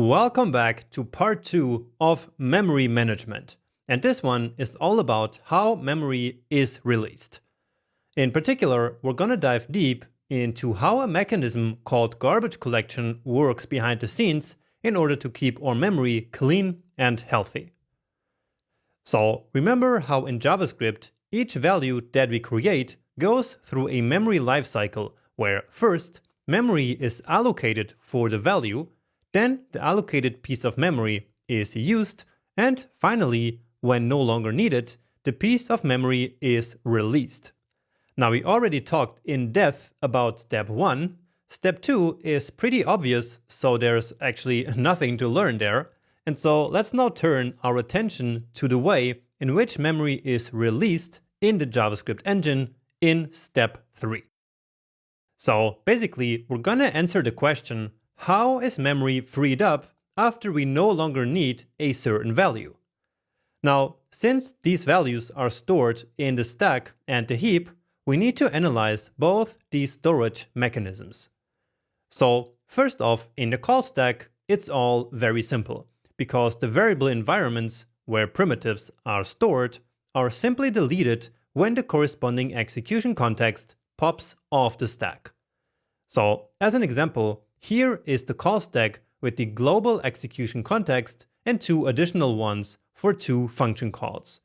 Welcome back to part 2 of memory management. And this one is all about how memory is released. In particular, we're going to dive deep into how a mechanism called garbage collection works behind the scenes in order to keep our memory clean and healthy. So remember how in JavaScript, each value that we create goes through a memory lifecycle where first, memory is allocated for the value, then the allocated piece of memory is used, and finally, when no longer needed, the piece of memory is released. Now, we already talked in depth about step 1. Step 2 is pretty obvious, so there's actually nothing to learn there. And so let's now turn our attention to the way in which memory is released in the JavaScript engine in step 3. So basically, we're gonna answer the question, how is memory freed up after we no longer need a certain value? Now, since these values are stored in the stack and the heap, we need to analyze both these storage mechanisms. So first off, in the call stack, it's all very simple, because the variable environments where primitives are stored are simply deleted when the corresponding execution context pops off the stack. So as an example, here is the call stack with the global execution context and 2 additional ones for 2 function calls.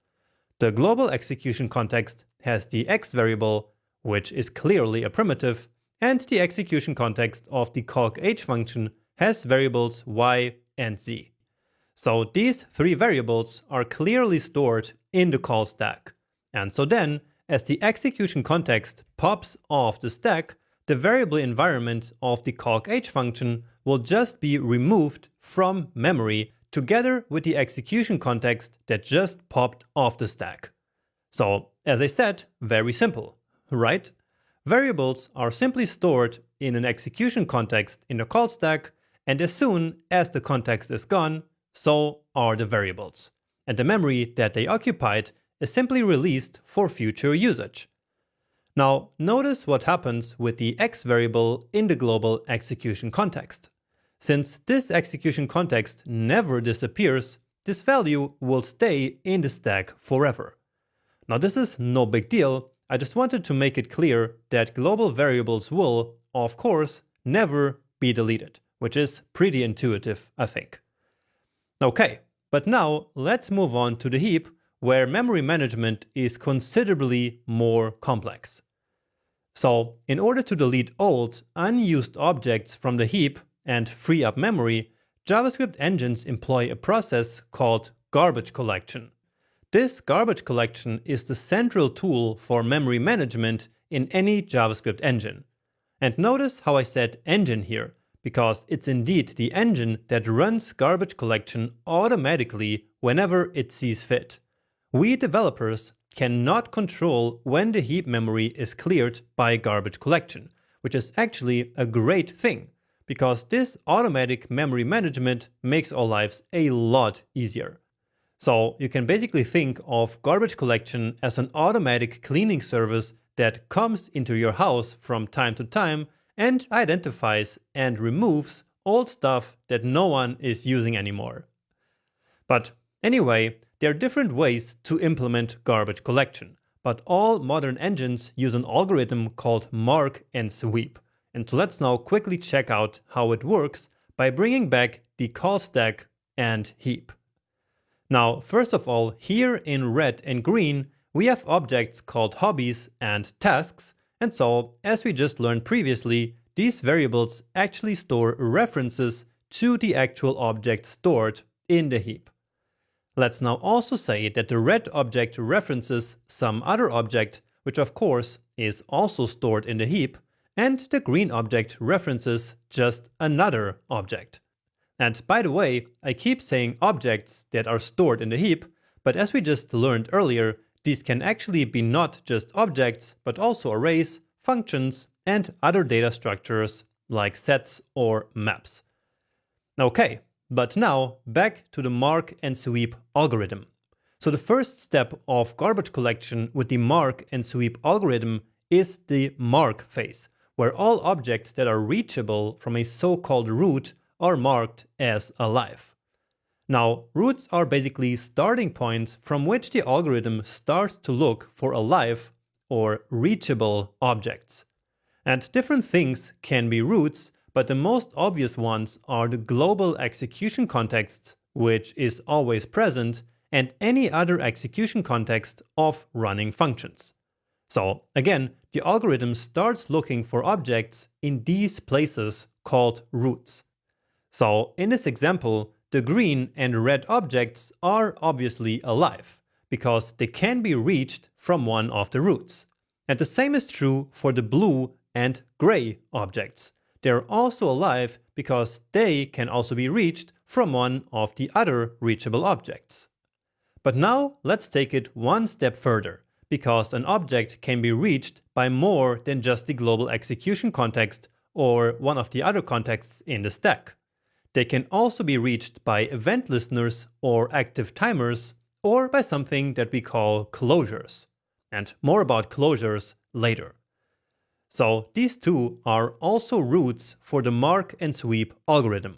The global execution context has the x variable, which is clearly a primitive, and the execution context of the calc_h function has variables y and z. So these 3 variables are clearly stored in the call stack. And so then, as the execution context pops off the stack, the variable environment of the calc_h function will just be removed from memory together with the execution context that just popped off the stack. So, as I said, very simple, right? Variables are simply stored in an execution context in the call stack, and as soon as the context is gone, so are the variables. And the memory that they occupied is simply released for future usage. Now, notice what happens with the x variable in the global execution context. Since this execution context never disappears, this value will stay in the stack forever. Now, this is no big deal. I just wanted to make it clear that global variables will, of course, never be deleted, which is pretty intuitive, I think. Okay, but now let's move on to the heap, where memory management is considerably more complex. So, in order to delete old, unused objects from the heap and free up memory, JavaScript engines employ a process called garbage collection. This garbage collection is the central tool for memory management in any JavaScript engine. And notice how I said engine here, because it's indeed the engine that runs garbage collection automatically whenever it sees fit. We developers cannot control when the heap memory is cleared by garbage collection, which is actually a great thing, because this automatic memory management makes our lives a lot easier. So you can basically think of garbage collection as an automatic cleaning service that comes into your house from time to time and identifies and removes old stuff that no one is using anymore. But anyway, there are different ways to implement garbage collection, but all modern engines use an algorithm called mark and sweep. And so let's now quickly check out how it works by bringing back the call stack and heap. Now, first of all, here in red and green, we have objects called hobbies and tasks. And so, as we just learned previously, these variables actually store references to the actual object stored in the heap. Let's now also say that the red object references some other object, which of course is also stored in the heap, and the green object references just another object. And by the way, I keep saying objects that are stored in the heap, but as we just learned earlier, these can actually be not just objects, but also arrays, functions, and other data structures like sets or maps. Okay, but now back to the mark and sweep algorithm. So the first step of garbage collection with the mark and sweep algorithm is the mark phase, where all objects that are reachable from a so-called root are marked as alive. Now, roots are basically starting points from which the algorithm starts to look for alive or reachable objects. And different things can be roots, but the most obvious ones are the global execution context, which is always present, and any other execution context of running functions. So again, the algorithm starts looking for objects in these places called roots. So in this example, the green and red objects are obviously alive, because they can be reached from one of the roots. And the same is true for the blue and gray objects. They're also alive because they can also be reached from one of the other reachable objects. But now let's take it one step further, because an object can be reached by more than just the global execution context or one of the other contexts in the stack. They can also be reached by event listeners or active timers, or by something that we call closures. And more about closures later. So these two are also roots for the mark and sweep algorithm.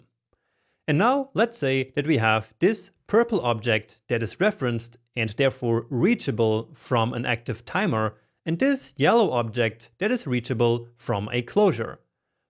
And now let's say that we have this purple object that is referenced and therefore reachable from an active timer, and this yellow object that is reachable from a closure.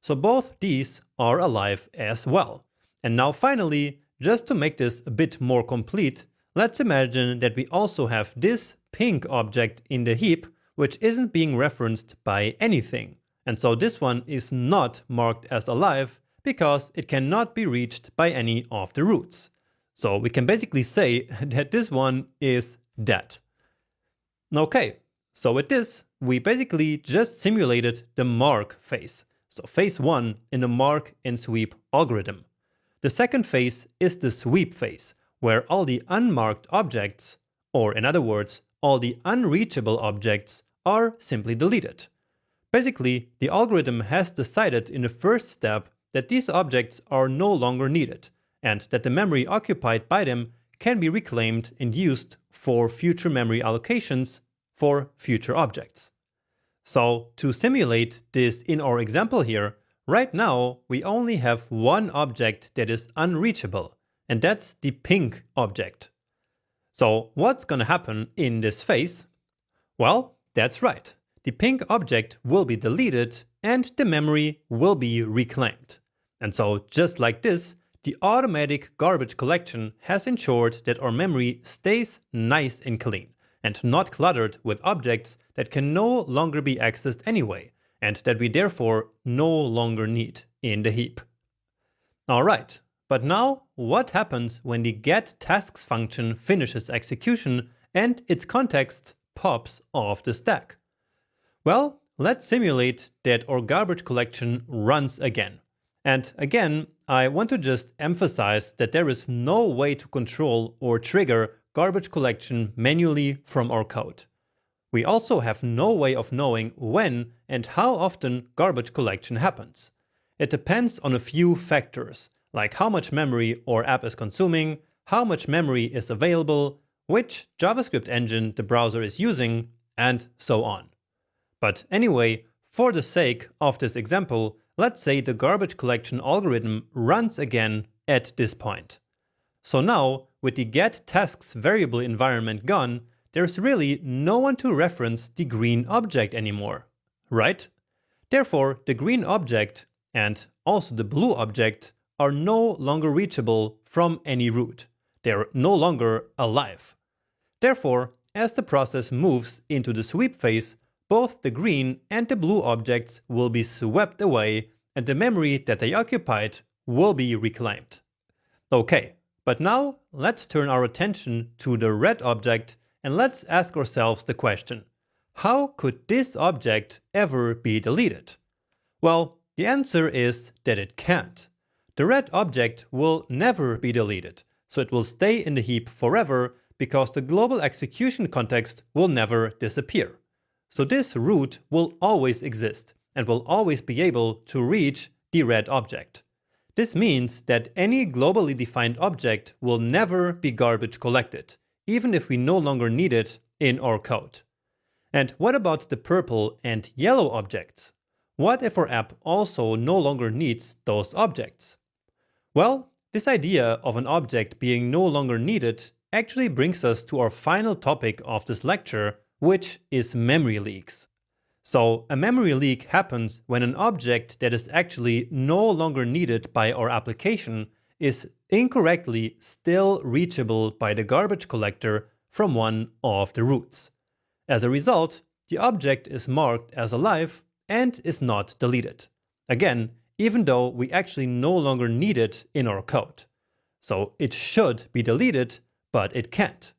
So both these are alive as well. And now finally, just to make this a bit more complete, let's imagine that we also have this pink object in the heap, which isn't being referenced by anything. And so this one is not marked as alive because it cannot be reached by any of the roots. So we can basically say that this one is dead. Okay, so with this, we basically just simulated the mark phase. So phase 1 in the mark and sweep algorithm. The second phase is the sweep phase, where all the unmarked objects, or in other words, all the unreachable objects, are simply deleted. Basically, the algorithm has decided in the first step that these objects are no longer needed, and that the memory occupied by them can be reclaimed and used for future memory allocations for future objects. So to simulate this in our example here, right now we only have one object that is unreachable, and that's the pink object. So what's gonna happen in this phase? Well, that's right. The pink object will be deleted and the memory will be reclaimed. And so just like this, the automatic garbage collection has ensured that our memory stays nice and clean and not cluttered with objects that can no longer be accessed anyway, and that we therefore no longer need in the heap. Alright, but now what happens when the getTasks function finishes execution and its context pops off the stack? Well, let's simulate that our garbage collection runs again. And again, I want to just emphasize that there is no way to control or trigger garbage collection manually from our code. We also have no way of knowing when and how often garbage collection happens. It depends on a few factors, like how much memory our app is consuming, how much memory is available, which JavaScript engine the browser is using, and so on. But anyway, for the sake of this example, let's say the garbage collection algorithm runs again at this point. So now, with the getTasks variable environment gone, there's really no one to reference the green object anymore, right? Therefore, the green object and also the blue object are no longer reachable from any root. They're no longer alive. Therefore, as the process moves into the sweep phase, both the green and the blue objects will be swept away and the memory that they occupied will be reclaimed. Okay, but now let's turn our attention to the red object and let's ask ourselves the question: how could this object ever be deleted? Well, the answer is that it can't. The red object will never be deleted, so it will stay in the heap forever because the global execution context will never disappear. So this root will always exist and will always be able to reach the red object. This means that any globally defined object will never be garbage collected, even if we no longer need it in our code. And what about the purple and yellow objects? What if our app also no longer needs those objects? Well, this idea of an object being no longer needed actually brings us to our final topic of this lecture, which is memory leaks. So, a memory leak happens when an object that is actually no longer needed by our application is incorrectly still reachable by the garbage collector from one of the routes. As a result, the object is marked as alive and is not deleted. Again, even though we actually no longer need it in our code. So it should be deleted, but it can't.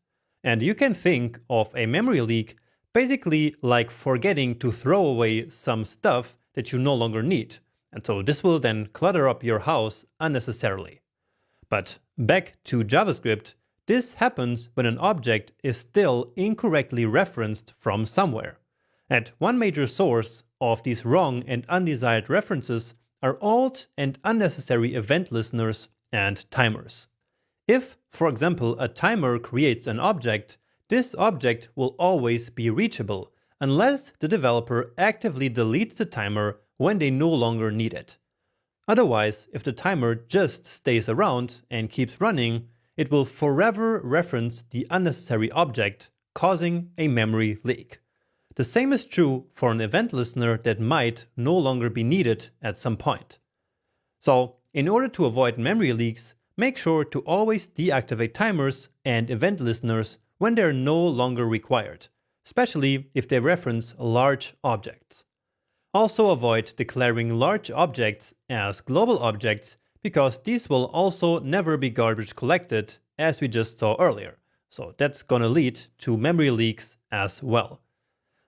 And you can think of a memory leak basically like forgetting to throw away some stuff that you no longer need. And so this will then clutter up your house unnecessarily. But back to JavaScript, this happens when an object is still incorrectly referenced from somewhere. And one major source of these wrong and undesired references are old and unnecessary event listeners and timers. If, for example, a timer creates an object, this object will always be reachable, unless the developer actively deletes the timer when they no longer need it. Otherwise, if the timer just stays around and keeps running, it will forever reference the unnecessary object, causing a memory leak. The same is true for an event listener that might no longer be needed at some point. So, in order to avoid memory leaks, make sure to always deactivate timers and event listeners when they're no longer required, especially if they reference large objects. Also avoid declaring large objects as global objects because these will also never be garbage collected as we just saw earlier. So that's going to lead to memory leaks as well.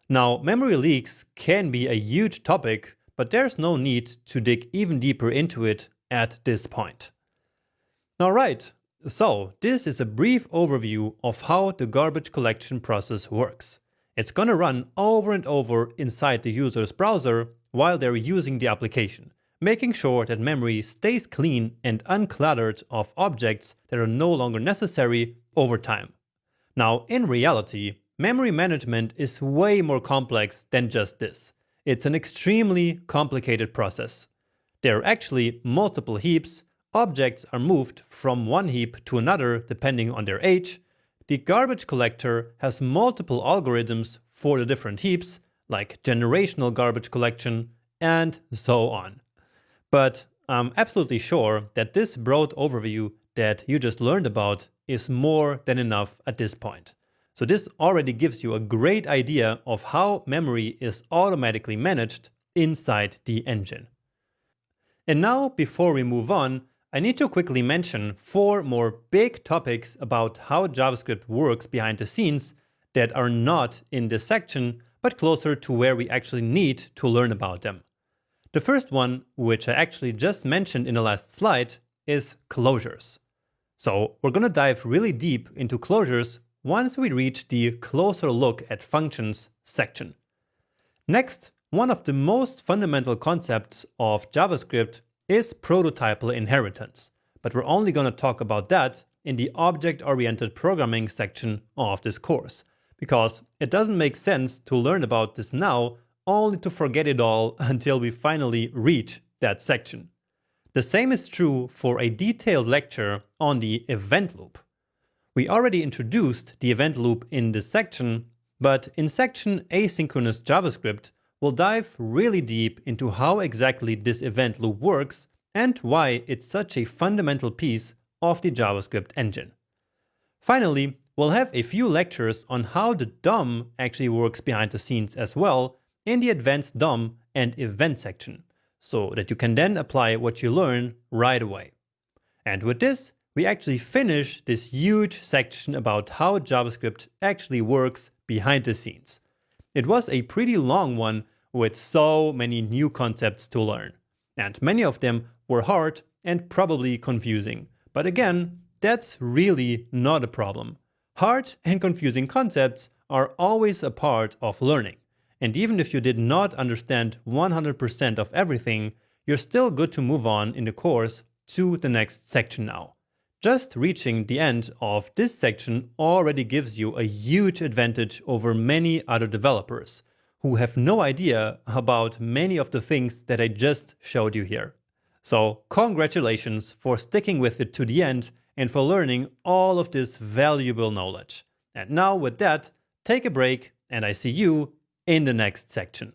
Now, memory leaks can be a huge topic, but there's no need to dig even deeper into it at this point. Alright, so this is a brief overview of how the garbage collection process works. It's gonna run over and over inside the user's browser while they're using the application, making sure that memory stays clean and uncluttered of objects that are no longer necessary over time. Now, in reality, memory management is way more complex than just this. It's an extremely complicated process. There are actually multiple heaps, objects are moved from one heap to another depending on their age. The garbage collector has multiple algorithms for the different heaps, like generational garbage collection, and so on. But I'm absolutely sure that this broad overview that you just learned about is more than enough at this point. So this already gives you a great idea of how memory is automatically managed inside the engine. And now, before we move on, I need to quickly mention 4 more big topics about how JavaScript works behind the scenes that are not in this section, but closer to where we actually need to learn about them. The first one, which I actually just mentioned in the last slide, is closures. So we're going to dive really deep into closures once we reach the closer look at functions section. Next, one of the most fundamental concepts of JavaScript is prototypal inheritance, but we're only going to talk about that in the object-oriented programming section of this course, because it doesn't make sense to learn about this now only to forget it all until we finally reach that section. The same is true for a detailed lecture on the event loop. We already introduced the event loop in this section, but in section Asynchronous JavaScript, we'll dive really deep into how exactly this event loop works and why it's such a fundamental piece of the JavaScript engine. Finally, we'll have a few lectures on how the DOM actually works behind the scenes as well in the advanced DOM and event section, so that you can then apply what you learn right away. And with this, we actually finish this huge section about how JavaScript actually works behind the scenes. It was a pretty long one with so many new concepts to learn, and many of them were hard and probably confusing. But again, that's really not a problem. Hard and confusing concepts are always a part of learning. And even if you did not understand 100% of everything, you're still good to move on in the course to the next section now. Just reaching the end of this section already gives you a huge advantage over many other developers who have no idea about many of the things that I just showed you here. So congratulations for sticking with it to the end and for learning all of this valuable knowledge. And now with that, take a break and I see you in the next section.